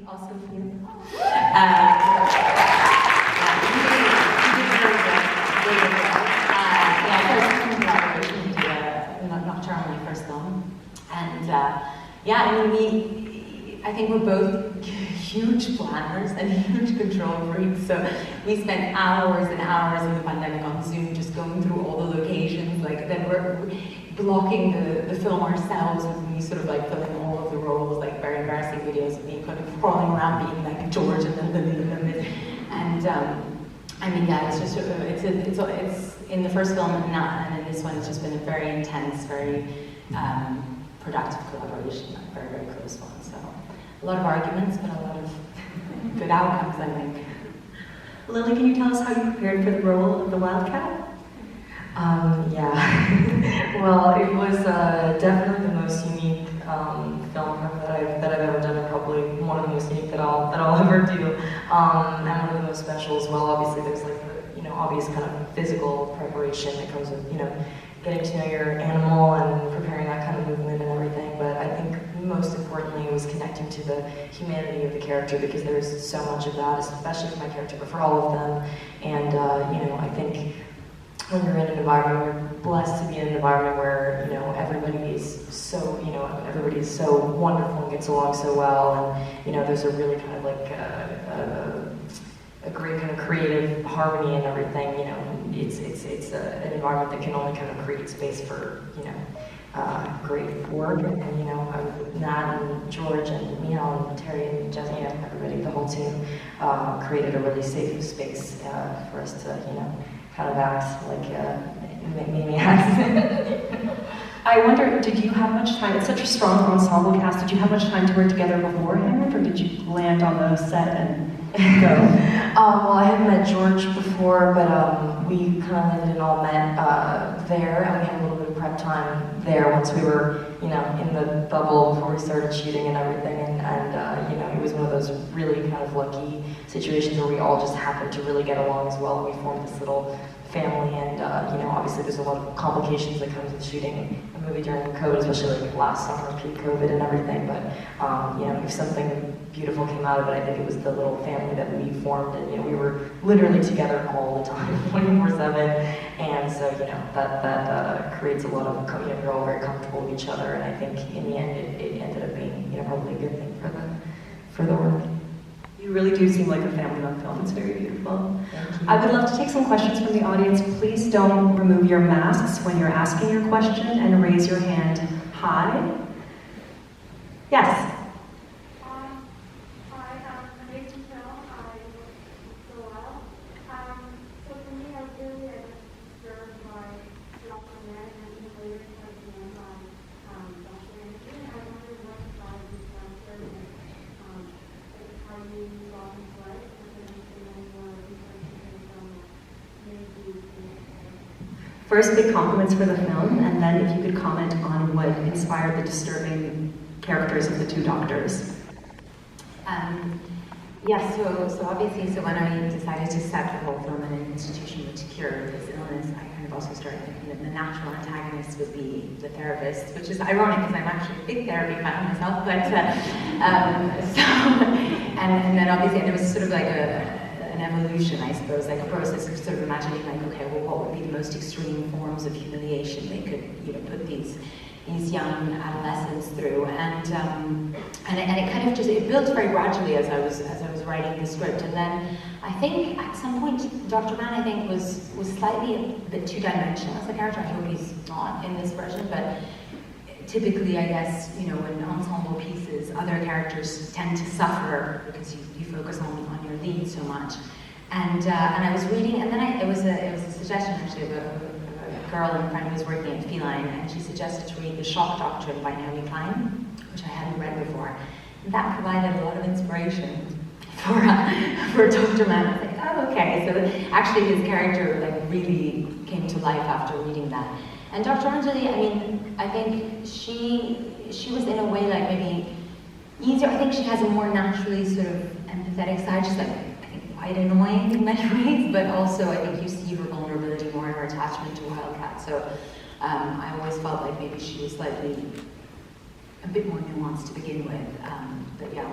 also here. Yeah, so collaboration we did a Nocturne, my first film, and yeah, I mean, I think we're both huge planners and huge control freaks. So we spent hours and hours in the pandemic on Zoom, just going through all the locations. Like then we're blocking the film ourselves with me sort of like filming all of the roles, like very embarrassing videos of me kind of crawling around being like George and then Lily and I mean, yeah, it's just it's in the first film and in this one it's just been a very intense, very productive collaboration, like very, very close one. So a lot of arguments, but a lot of good outcomes, I think. Lily, can you tell us how you prepared for the role of the Wildcat? Yeah. Well, it was definitely the most unique film that I've ever done, and probably one of the most unique that I'll ever do, and one of the most special as well. Obviously, there's like the obvious kind of physical preparation that comes with getting to know your animal and preparing that kind of movement and everything. But I think most importantly it was connecting to the humanity of the character, because there's so much of that, especially for my character, but for all of them. And I think when you're in an environment, we're blessed to be in an environment where everybody is so wonderful and gets along so well, and there's a really kind of like a great kind of creative harmony and everything. It's an environment that can only kind of create space for great work, and Nat and George and Michal and Terry and Jesse and everybody, the whole team, created a really safe space for us to kind of act like maniacs. I wonder, did you have much time? It's such a strong ensemble cast. Did you have much time to work together beforehand, or did you land on the set and go? Well, I had met George before, but we kind of landed and all met there, and we had a little bit of prep time there once we were, in the bubble before we started shooting and everything, and it was one of those really kind of lucky situations where we all just happened to really get along as well, and we formed this little family, and obviously there's a lot of complications that comes with shooting a movie during COVID, especially like last summer, pre-COVID and everything, but if something beautiful came out of it, I think it was the little family that we formed, and we were literally together all the time, 24/7, and so that creates a lot of, you're all very comfortable with each other, and I think in the end it ended up being probably a good thing for the work. You really do seem like a family on film. It's very beautiful. Thank you. I would love to take some questions from the audience. Please don't remove your masks when you're asking your question, and raise your hand high. Yes? First, big compliments for the film, and then if you could comment on what inspired the disturbing characters of the two doctors. So obviously, when I decided to set the whole film in an institution to cure his illness, I kind of also started thinking that the natural antagonist would be the therapist, which is ironic because I'm actually a big therapy fan myself, but and then obviously there was sort of like an evolution, I suppose, like a process of sort of imagining like, okay, well, what would be the most extreme forms of humiliation they could, put these young adolescents through, and it kind of it built very gradually as I was writing the script, and then I think at some point Dr. Mann, I think, was slightly a bit two-dimensional as a character. I hope he's not in this version, but typically, I guess, in ensemble pieces, other characters tend to suffer because you focus on your lead so much. And I was reading, and then it was a suggestion actually of a girl and a friend who was working at Feline, and she suggested to read The Shock Doctrine by Naomi Klein, which I hadn't read before. And that provided a lot of inspiration for Dr. Mann. I was like, oh, okay. So actually his character like really came to life after reading that. And Dr. Anjali, I mean, I think she was in a way like maybe easier. I think she has a more naturally sort of empathetic side. She's like, I think, quite annoying in many ways, but also I think you see her vulnerability more in her attachment to Wildcat. So I always felt like maybe she was slightly a bit more nuanced to begin with. But yeah.